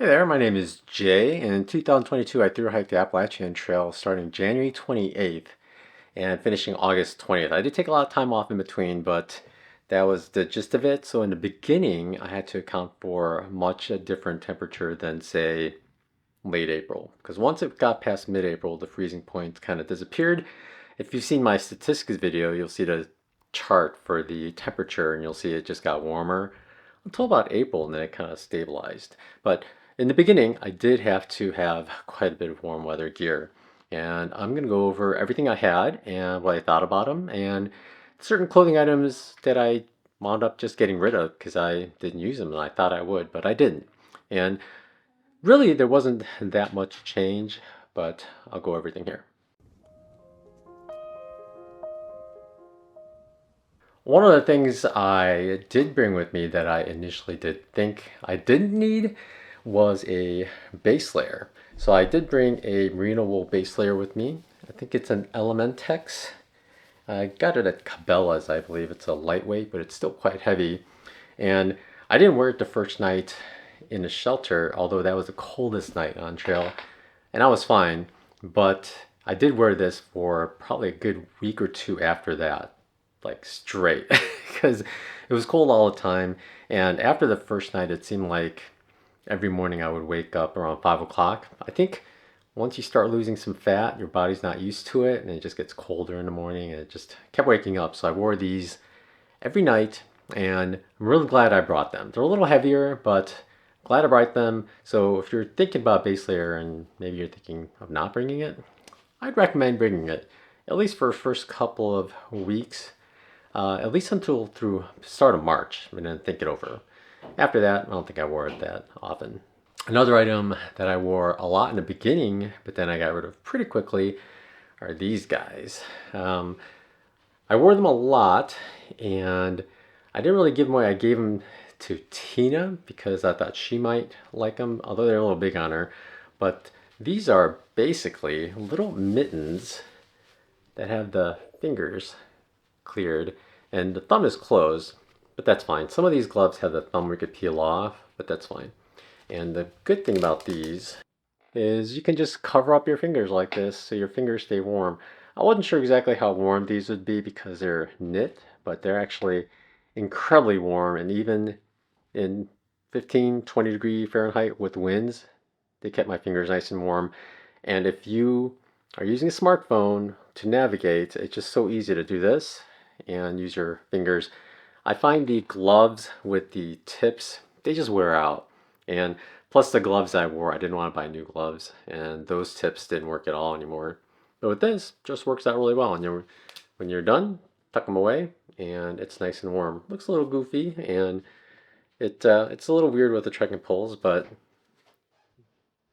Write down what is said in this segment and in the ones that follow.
Hey there, my name is Jay, and in 2022 I thru hiked the Appalachian Trail starting January 28th and finishing August 20th. I did take a lot of time off in between, but that was the gist of it. So in the beginning, I had to account for much a different temperature than, say, late April. Because once it got past mid-April, the freezing point kind of disappeared. If you've seen my statistics video, you'll see the chart for the temperature, and you'll see it just got warmer until about April, and then it kind of stabilized. But in the beginning, I did have to have quite a bit of warm weather gear. And I'm going to go over everything I had and what I thought about them, and certain clothing items that I wound up just getting rid of because I didn't use them and I thought I would, but I didn't. And really, there wasn't that much change, but I'll go over everything here. One of the things I did bring with me that I initially did think I didn't need was a base layer. So I did bring a merino wool base layer with me. I think it's an Elementex. I got it at Cabela's, I believe. It's a lightweight, but it's still quite heavy. And I didn't wear it the first night in the shelter, although that was the coldest night on trail, and I was fine. But I did wear this for probably a good week or two after that, like straight, because it was cold all the time. And after the first night, it seemed like every morning I would wake up around 5 o'clock. I think once you start losing some fat, your body's not used to it, and it just gets colder in the morning, and it just kept waking up. So I wore these every night, and I'm really glad I brought them. They're a little heavier, but glad I brought them. So if you're thinking about base layer and maybe you're thinking of not bringing it, I'd recommend bringing it, at least for the first couple of weeks, at least until through start of March, and then think it over. After that, I don't think I wore it that often. Another item that I wore a lot in the beginning, but then I got rid of pretty quickly, are these guys. I wore them a lot, and I didn't really give them away. I gave them to Tina because I thought she might like them, although they're a little big on her. But these are basically little mittens that have the fingers cleared, and the thumb is closed, but that's fine. Some of these gloves have the thumb we could peel off, but that's fine. And the good thing about these is you can just cover up your fingers like this so your fingers stay warm. I wasn't sure exactly how warm these would be because they're knit, but they're actually incredibly warm, and even in 15, 20 degree Fahrenheit with winds, they kept my fingers nice and warm. And if you are using a smartphone to navigate, it's just so easy to do this and use your fingers. I find the gloves with the tips, they just wear out. And plus the gloves I wore, I didn't want to buy new gloves, and those tips didn't work at all anymore. But with this, just works out really well. And when you're done, tuck them away, and it's nice and warm. Looks a little goofy, and it's a little weird with the trekking poles, but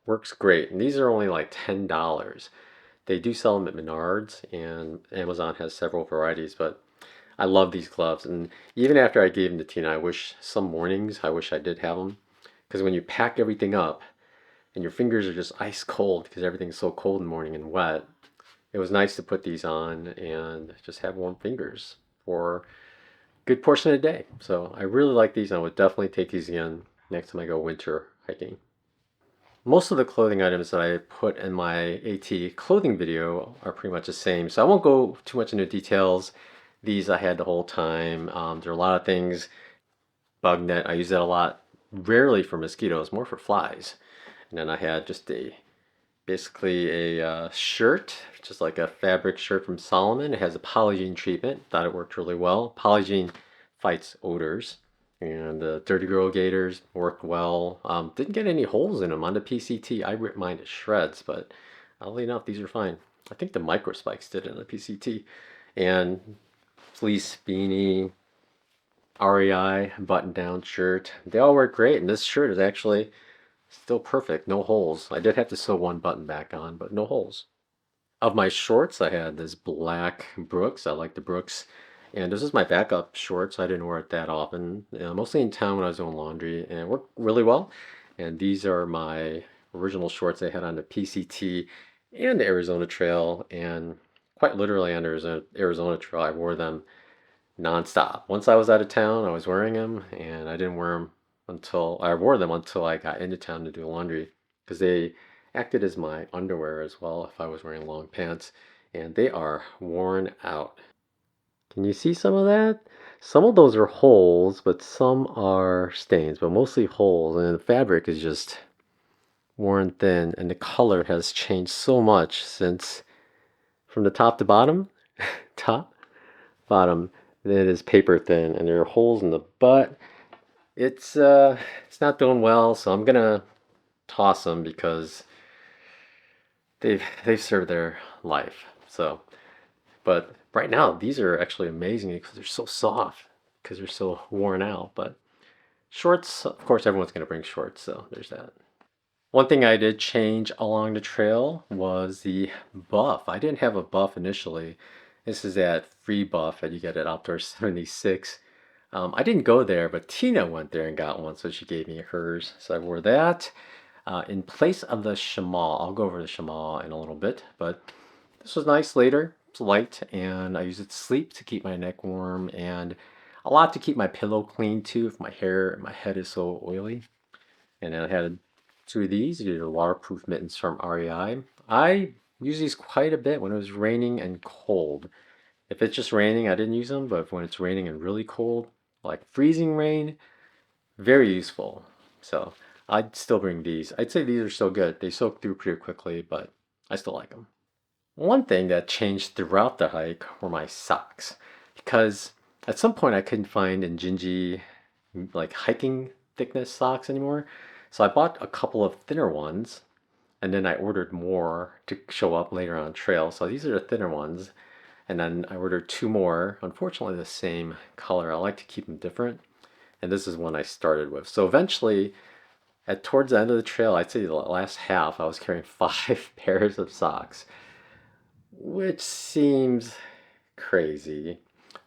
works great. And these are only like $10. They do sell them at Menards, and Amazon has several varieties, but I love these gloves. And even after I gave them to Tina, I wish some mornings I did have them, because when you pack everything up and your fingers are just ice cold because everything's so cold in the morning and wet, it was nice to put these on and just have warm fingers for a good portion of the day. So I really like these, and I would definitely take these again next time I go winter hiking. Most of the clothing items that I put in my AT clothing video are pretty much the same, so I won't go too much into details. These I had the whole time. There are a lot of things. Bug net, I use that a lot. Rarely for mosquitoes, more for flies. And then I had just basically a shirt, just like a fabric shirt from Solomon. It has a polygiene treatment. Thought it worked really well. Polygiene fights odors. And the Dirty Girl gaiters worked well. Didn't get any holes in them on the PCT. I ripped mine to shreds, but oddly enough, these are fine. I think the micro spikes did it on the PCT. And fleece beanie, REI button-down shirt. They all work great, and this shirt is actually still perfect. No holes. I did have to sew one button back on, but no holes. Of my shorts, I had this black Brooks. I like the Brooks. And this is my backup shorts. I didn't wear it that often. Mostly in town when I was doing laundry, and it worked really well. And these are my original shorts I had on the PCT and the Arizona Trail. And quite literally on the Arizona Trail, I wore them nonstop. Once I was out of town, I was wearing them, and I didn't wear them until I wore them until I got into town to do laundry, because they acted as my underwear as well if I was wearing long pants, and they are worn out. Can you see some of that? Some of those are holes, but some are stains, but mostly holes, and the fabric is just worn thin, and the color has changed so much since from the top to bottom, top, bottom, it is paper thin, and there are holes in the butt. It's not doing well, so I'm gonna toss them because they've served their life. So, but right now these are actually amazing because they're so soft because they're so worn out. But shorts, of course, everyone's gonna bring shorts, so there's that. One thing I did change along the trail was the buff. I didn't have a buff initially. This is that free buff that you get at Outdoor 76. I didn't go there, but Tina went there and got one, so she gave me hers. So I wore that in place of the chamal. I'll go over the chamal in a little bit, but this was nice later. It's light, and I use it to sleep to keep my neck warm, and a lot to keep my pillow clean too if my hair and my head is so oily. And then I had two of these. These are waterproof mittens from REI. I use these quite a bit when it was raining and cold. If it's just raining, I didn't use them, but when it's raining and really cold, like freezing rain, very useful. So I'd still bring these. I'd say these are still good. They soak through pretty quickly, but I still like them. One thing that changed throughout the hike were my socks, because at some point I couldn't find Injinji like hiking thickness socks anymore. So I bought a couple of thinner ones, and then I ordered more to show up later on trail. So these are the thinner ones. And then I ordered two more, unfortunately the same color. I like to keep them different. And this is one I started with. So eventually, towards the end of the trail, I'd say the last half, I was carrying 5 pairs of socks, which seems crazy.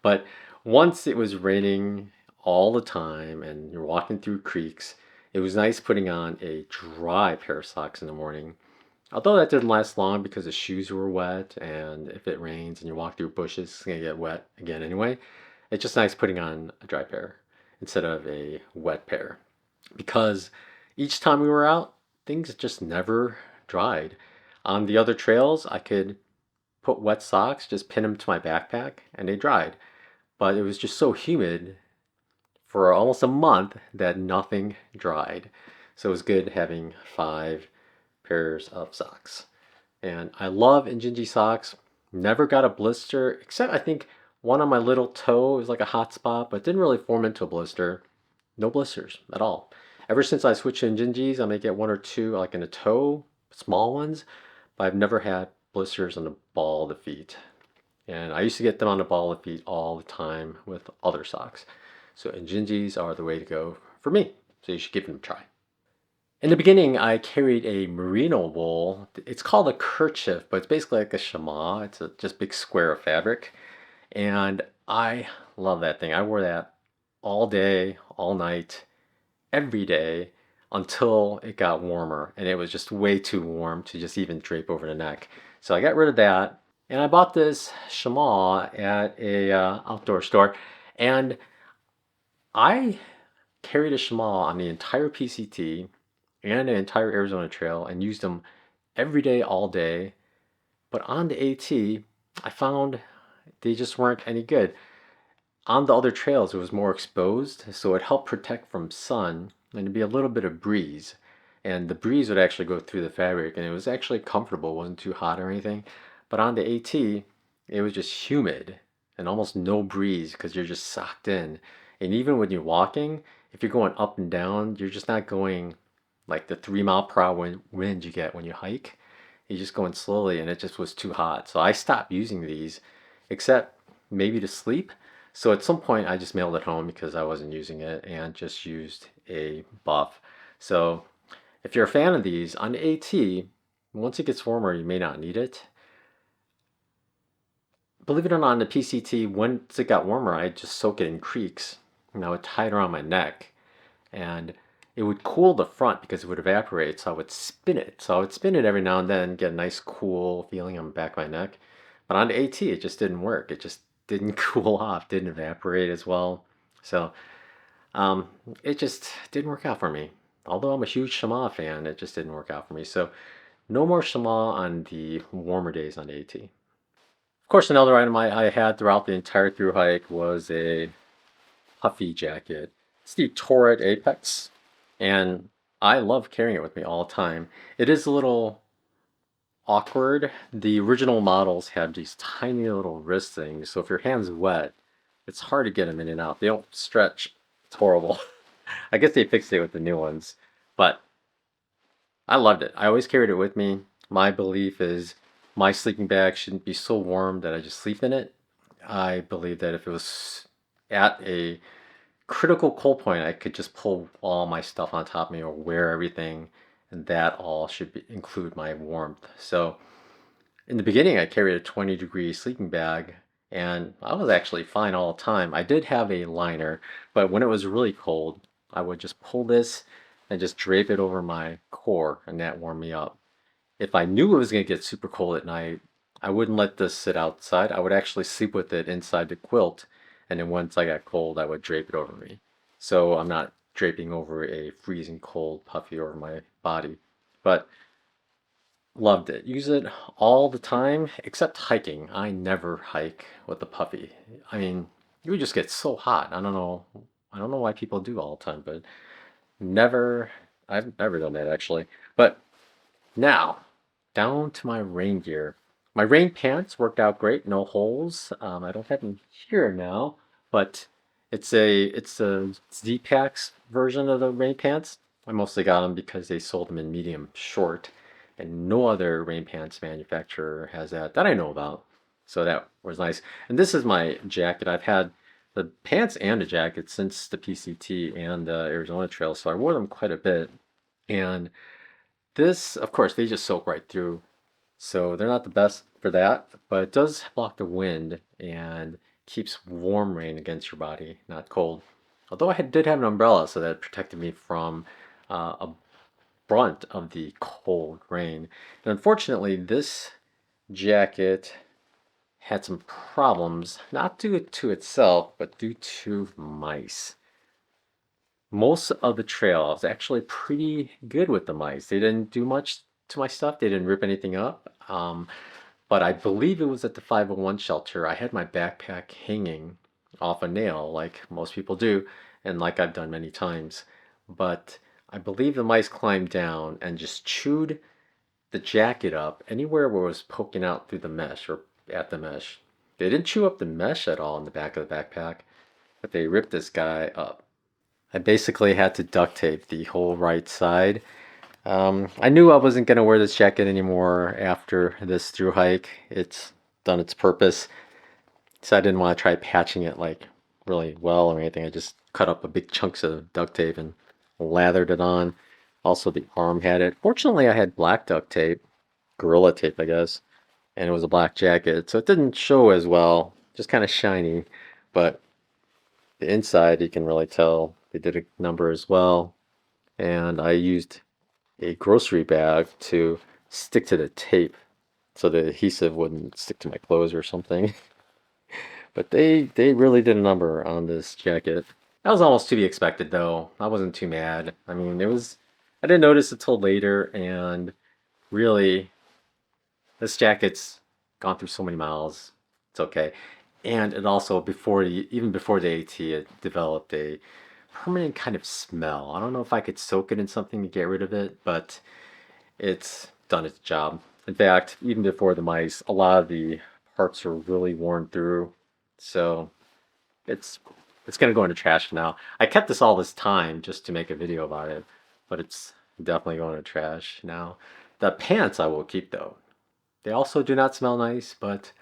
But once it was raining all the time and you're walking through creeks, it was nice putting on a dry pair of socks in the morning. Although that didn't last long because the shoes were wet, and if it rains and you walk through bushes, it's gonna get wet again anyway. It's just nice putting on a dry pair instead of a wet pair. Because each time we were out, things just never dried. On the other trails, I could put wet socks, just pin them to my backpack, and they dried. But it was just so humid for almost a month that nothing dried. So it was good having 5 pairs of socks. And I love Injinji socks. Never got a blister, except I think one on my little toe is like a hot spot, but didn't really form into a blister. No blisters at all. Ever since I switched to Injinjis, I may get 1 or 2 like in the toe, small ones, but I've never had blisters on the ball of the feet. And I used to get them on the ball of the feet all the time with other socks. So Injinjis are the way to go for me. So you should give them a try. In the beginning, I carried a merino wool. It's called a kerchief, but it's basically like a chamois. It's a just big square of fabric. And I love that thing. I wore that all day, all night, every day until it got warmer. And it was just way too warm to just even drape over the neck. So I got rid of that. And I bought this chamois at a outdoor store. And I carried a chamois on the entire PCT and the entire Arizona Trail and used them every day, all day. But on the AT, I found they just weren't any good. On the other trails, it was more exposed, so it helped protect from sun and it'd be a little bit of breeze. And the breeze would actually go through the fabric, and it was actually comfortable. It wasn't too hot or anything. But on the AT, it was just humid and almost no breeze because you're just socked in. And even when you're walking, if you're going up and down, you're just not going like the 3 mile per hour wind you get when you hike. You're just going slowly, and it just was too hot. So I stopped using these, except maybe to sleep. So at some point I just mailed it home because I wasn't using it and just used a buff. So if you're a fan of these, on the AT, once it gets warmer, you may not need it. Believe it or not, on the PCT, once it got warmer, I'd just soak it in creeks, and I would tie it around my neck, and it would cool the front because it would evaporate, so I would spin it. So I would spin it every now and then, get a nice cool feeling on the back of my neck. But on the AT, it just didn't work. It just didn't cool off, didn't evaporate as well. So Um, it just didn't work out for me. Although I'm a huge chamois fan, it just didn't work out for me. So no more chamois on the warmer days on the AT. Of course, another item I had throughout the entire through hike was a puffy jacket. It's the Torrid Apex, and I love carrying it with me all the time. It is a little awkward. The original models had these tiny little wrist things, so if your hand's wet, it's hard to get them in and out. They don't stretch. It's horrible. I guess they fixed it with the new ones, but I loved it. I always carried it with me. My belief is my sleeping bag shouldn't be so warm that I just sleep in it. I believe that if it was at a critical cold point, I could just pull all my stuff on top of me or wear everything, and that all should include my warmth. So in the beginning, I carried a 20-degree sleeping bag, and I was actually fine all the time. I did have a liner, but when it was really cold, I would just pull this and just drape it over my core, and that warmed me up. If I knew it was going to get super cold at night, I wouldn't let this sit outside. I would actually sleep with it inside the quilt, and then once I got cold, I would drape it over me. So I'm not draping over a freezing cold puffy over my body. But loved it. Use it all the time, except hiking. I never hike with the puffy. I mean, you would just get so hot. I don't know. I don't know why people do all the time, but never. I've never done that actually. But now, down to my rain gear. My rain pants worked out great, no holes. I don't have them here now, but it's a Zpacks version of the rain pants. I mostly got them because they sold them in medium short, and no other rain pants manufacturer has that I know about. So that was nice. And this is my jacket. I've had the pants and the jacket since the PCT and the Arizona Trail, so I wore them quite a bit. And this, of course, they just soak right through. So they're not the best for that, but it does block the wind and keeps warm rain against your body, not cold. Although did have an umbrella, so that protected me from a brunt of the cold rain. And unfortunately, this jacket had some problems, not due to itself, but due to mice. Most of the trail, I was actually pretty good with the mice. They didn't do much to my stuff. They didn't rip anything up. But I believe it was at the 501 shelter. I had my backpack hanging off a nail, like most people do, and like I've done many times. But I believe the mice climbed down and just chewed the jacket up anywhere where it was poking out through the mesh or at the mesh. They didn't chew up the mesh at all in the back of the backpack, but they ripped this guy up. I basically had to duct tape the whole right side. I knew I wasn't going to wear this jacket anymore after this through hike. It's done its purpose. So I didn't want to try patching it like really well or anything. I just cut up a big chunks of duct tape and lathered it on. Also, the arm had it. Fortunately, I had black duct tape, Gorilla Tape, I guess, and it was a black jacket, so it didn't show as well, just kind of shiny. But the inside, you can really tell they did a number as well. And I used a grocery bag to stick to the tape so the adhesive wouldn't stick to my clothes or something. But they really did a number on this jacket. That was almost to be expected though. I wasn't too mad. I mean, I didn't notice it till later, and really this jacket's gone through so many miles. It's okay. And it also even before the AT, it developed a permanent kind of smell. I don't know if I could soak it in something to get rid of it, but it's done its job. In fact, even before the mice, a lot of the parts are really worn through. So it's it's gonna go into trash now. I kept this all this time just to make a video about it, but it's definitely going to trash now. The pants I will keep though. They also do not smell nice, but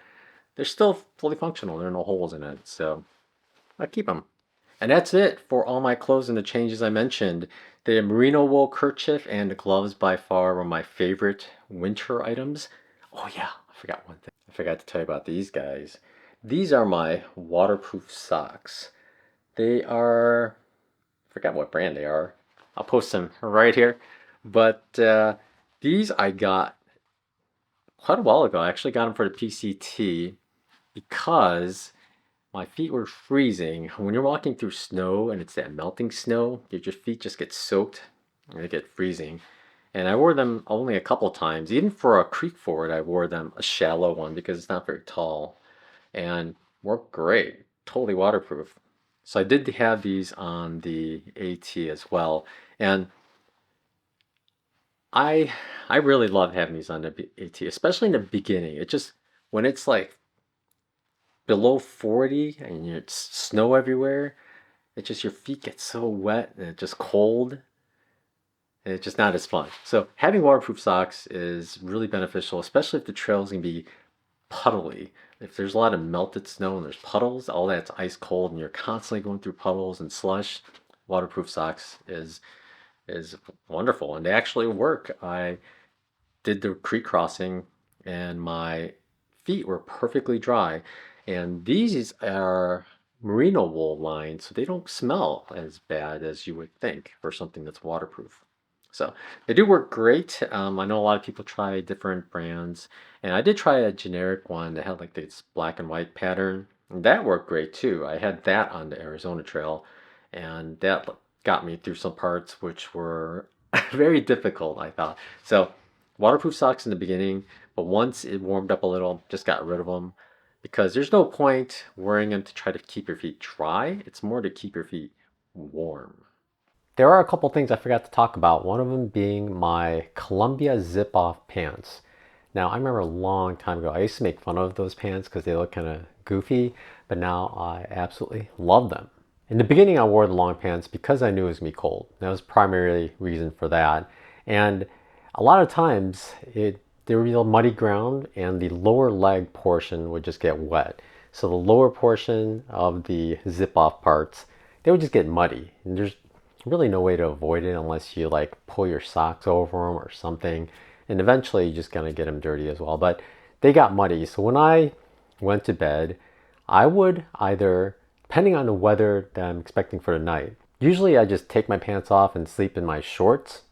they're still fully functional. There are no holes in it, so I keep them. And that's it for all my clothes and the changes I mentioned. The merino wool kerchief and the gloves by far were my favorite winter items. Oh yeah, I forgot one thing. I forgot to tell you about these guys. These are my waterproof socks. They are, I forgot what brand they are. I'll post them right here. But these I got quite a while ago. I actually got them for the PCT because my feet were freezing. When you're walking through snow and it's that melting snow, your feet just get soaked and they get freezing. And I wore them only a couple times. Even for a creek ford, I wore them a shallow one because it's not very tall and worked great. Totally waterproof. So I did have these on the AT as well. And I really love having these on the AT, especially in the beginning. It just when it's like below 40 and it's snow everywhere, it just your feet get so wet and it's just cold and it's just not as fun. So having waterproof socks is really beneficial, especially if the trail is gonna be puddly. If there's a lot of melted snow and there's puddles, all that's ice cold and you're constantly going through puddles and slush, waterproof socks is wonderful and they actually work. I did the creek crossing and my feet were perfectly dry. And these are merino wool lined, so they don't smell as bad as you would think for something that's waterproof. So they do work great. I know a lot of people try different brands, and I did try a generic one that had like this black and white pattern. And that worked great too. I had that on the Arizona Trail, and that got me through some parts which were very difficult, I thought. So waterproof socks in the beginning, but once it warmed up a little, just got rid of them because there's no point wearing them to try to keep your feet dry. It's more to keep your feet warm. There are a couple things I forgot to talk about, one of them being my Columbia zip-off pants. Now, I remember a long time ago, I used to make fun of those pants because they look kind of goofy, but now I absolutely love them. In the beginning, I wore the long pants because I knew it was going to be cold. That was primarily reason for that. And a lot of times, there would be a muddy ground and the lower leg portion would just get wet. So the lower portion of the zip-off parts, they would just get muddy. And there's really no way to avoid it unless you like pull your socks over them or something. And eventually you're just gonna get them dirty as well. But they got muddy. So when I went to bed, I would either, depending on the weather that I'm expecting for the night, usually I just take my pants off and sleep in my shorts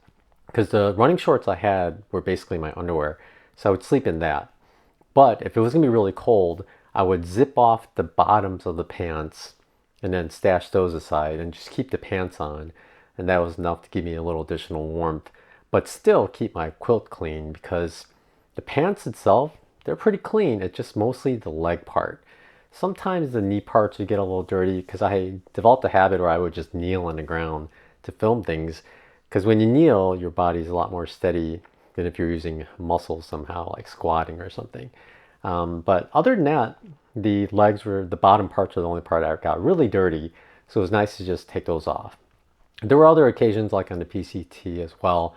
because the running shorts I had were basically my underwear. So I would sleep in that. But if it was gonna be really cold, I would zip off the bottoms of the pants and then stash those aside and just keep the pants on. And that was enough to give me a little additional warmth, but still keep my quilt clean because the pants itself, they're pretty clean. It's just mostly the leg part. Sometimes the knee parts would get a little dirty because I developed a habit where I would just kneel on the ground to film things. Because when you kneel, your body's a lot more steady than if you're using muscles somehow, like squatting or something. But other than that, the legs were, the bottom parts were the only part that got really dirty. So it was nice to just take those off. There were other occasions like on the PCT as well,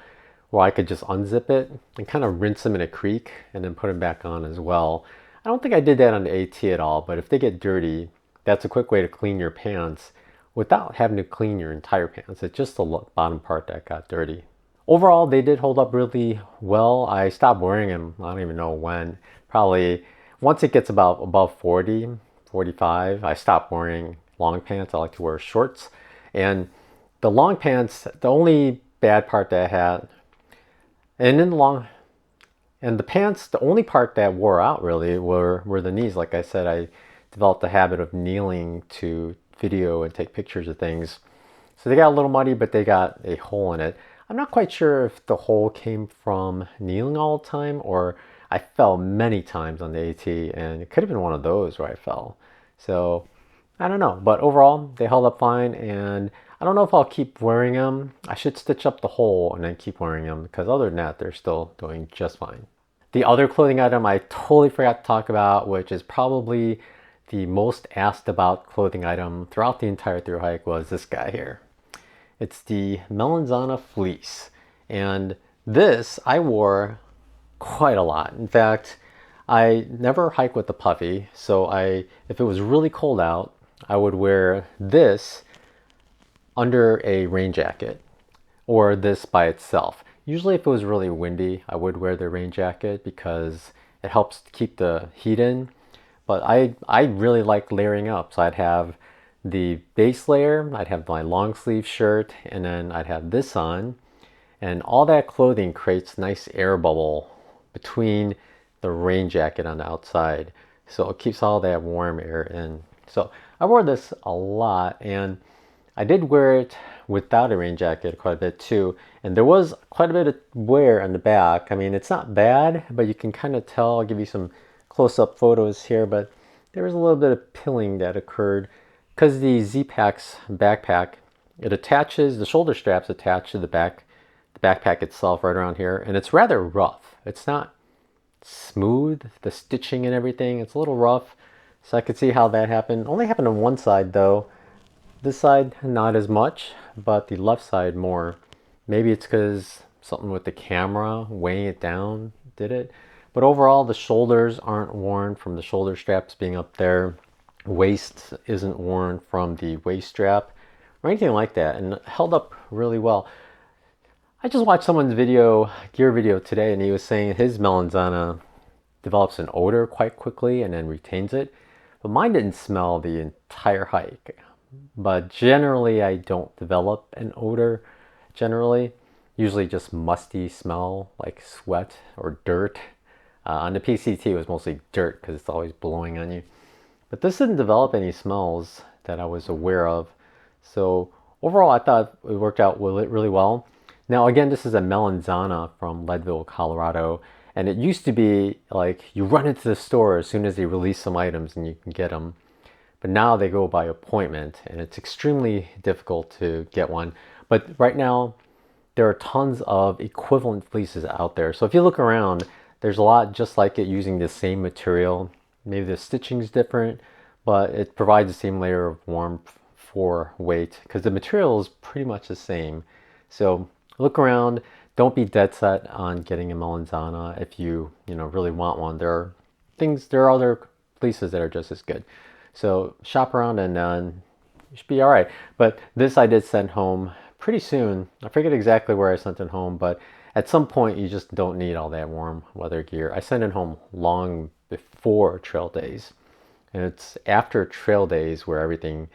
where I could just unzip it and kind of rinse them in a creek and then put them back on as well. I don't think I did that on the AT at all, but if they get dirty, that's a quick way to clean your pants without having to clean your entire pants. It's just the bottom part that got dirty. Overall, they did hold up really well. I stopped wearing them, I don't even know when. Probably once it gets about above 40, 45, I stopped wearing long pants. I like to wear shorts. And the long pants, the only bad part that I had, and in the long, and the pants, the only part that wore out really were the knees. Like I said, I developed the habit of kneeling to video and take pictures of things. So they got a little muddy, but they got a hole in it. I'm not quite sure if the hole came from kneeling all the time or I fell many times on the AT and it could have been one of those where I fell. So I don't know, but overall they held up fine and I don't know if I'll keep wearing them. I should stitch up the hole and then keep wearing them because other than that, they're still doing just fine. The other clothing item I totally forgot to talk about, which is probably the most asked about clothing item throughout the entire thru hike, was this guy here. It's the Melanzana fleece. And this I wore quite a lot. In fact, I never hike with the Puffy. So if it was really cold out, I would wear this under a rain jacket or this by itself. Usually if it was really windy, I would wear the rain jacket because it helps keep the heat in. But I really like layering up. So I'd have the base layer, I'd have my long sleeve shirt, and then I'd have this on. And all that clothing creates nice air bubble between the rain jacket on the outside. So it keeps all that warm air in. So I wore this a lot, and I did wear it without a rain jacket quite a bit too. And there was quite a bit of wear on the back. I mean, it's not bad, but you can kind of tell. I'll give you some close-up photos here, but there was a little bit of pilling that occurred because the Zpacks backpack, it attaches, the shoulder straps attach to the backpack itself right around here, and it's rather rough. It's not smooth, the stitching and everything. It's a little rough, so I could see how that happened. Only happened on one side though. This side not as much, but the left side more. Maybe it's because something with the camera weighing it down did it. But overall, the shoulders aren't worn from the shoulder straps being up there. Waist isn't worn from the waist strap or anything like that, and it held up really well. I just watched someone's gear video today, and he was saying his Melanzana develops an odor quite quickly and then retains it. But mine didn't smell the entire hike. But generally, I don't develop an odor generally. Usually just musty smell like sweat or dirt. On the PCT, it was mostly dirt because it's always blowing on you. But this didn't develop any smells that I was aware of. So overall, I thought it worked out really well. Now, again, this is a Melanzana from Leadville, Colorado. And it used to be like you run into the store as soon as they release some items and you can get them. But now they go by appointment, and it's extremely difficult to get one. But right now, there are tons of equivalent fleeces out there. So if you look around, there's a lot just like it using the same material. Maybe the stitching is different, but it provides the same layer of warmth for weight because the material is pretty much the same. So look around. Don't be dead set on getting a Melanzana if you really want one. There are other fleeces that are just as good. So shop around and you should be all right. But this I did send home pretty soon. I forget exactly where I sent it home, but at some point you just don't need all that warm weather gear. I sent it home long before trail days. And it's after trail days where everything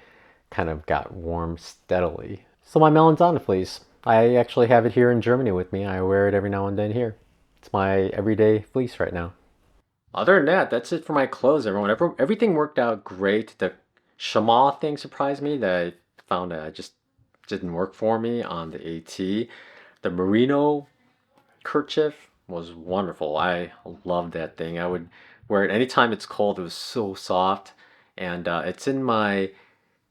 kind of got warm steadily. So my Melanzana fleece, I actually have it here in Germany with me. I wear it every now and then here. It's my everyday fleece right now. Other than that, that's it for my clothes, everyone. Everything worked out great. The chamois thing surprised me that I found that it just didn't work for me on the AT. The Merino kerchief was wonderful. I love that thing. I would wear it anytime it's cold. It was so soft. And it's in my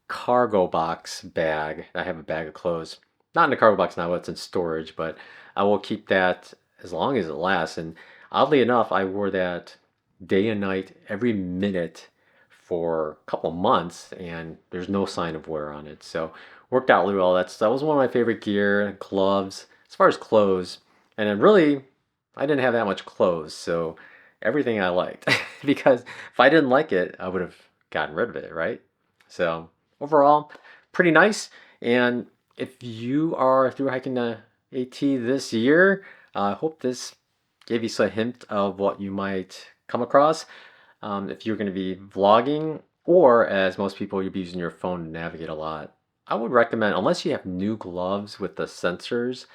cargo box bag. I have a bag of clothes. Not in the cargo box now, it's in storage, but I will keep that as long as it lasts. And oddly enough, I wore that day and night, every minute for a couple of months, and there's no sign of wear on it. So worked out really well. That was one of my favorite gear. Gloves, as far as clothes, and then really, I didn't have that much clothes, so everything I liked. Because if I didn't like it, I would have gotten rid of it, right? So overall, pretty nice. And if you are through hiking the AT this year, I hope this gave you a hint of what you might come across if you're going to be vlogging, or as most people, you'll be using your phone to navigate a lot. I would recommend, unless you have new gloves with the sensors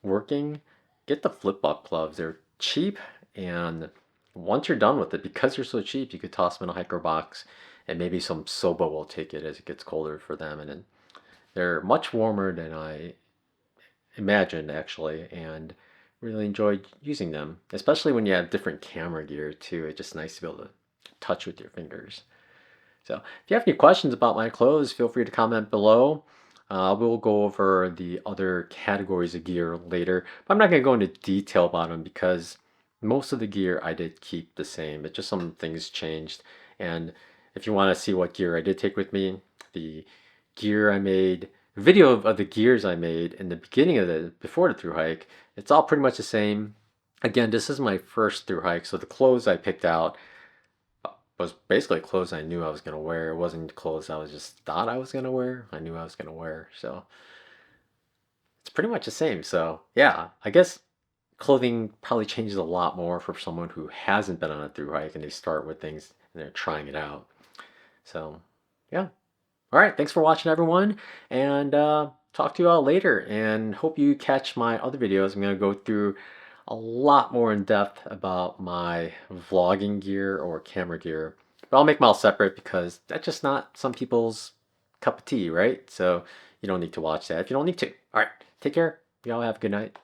working, get the flip-up gloves. They're cheap, and once you're done with it, because they're so cheap, you could toss them in a hiker box, and maybe some Soba will take it as it gets colder for them. And then they're much warmer than I imagined, actually, and really enjoyed using them, especially when you have different camera gear too. It's just nice to be able to touch with your fingers. So if you have any questions about my clothes, feel free to comment below. We'll go over the other categories of gear later, but I'm not going to go into detail about them because most of the gear I did keep the same, but just some things changed. And if you want to see what gear I did take with me, the gear I made, video of the gears I made in the beginning of before the thru hike, it's all pretty much the same. Again, this is my first thru hike, so the clothes I picked out was basically clothes I knew I was going to wear. It wasn't clothes I just thought I was going to wear. I knew I was going to wear, so it's pretty much the same. So yeah, I guess clothing probably changes a lot more for someone who hasn't been on a thru hike and they start with things and they're trying it out. So yeah. All right, thanks for watching, everyone, and talk to you all later, and hope you catch my other videos. I'm going to go through a lot more in depth about my vlogging gear or camera gear, but But I'll make mine all separate because that's just not some people's cup of tea, right? So you don't need to watch that if you don't need to. All right, take care. Y'all have a good night.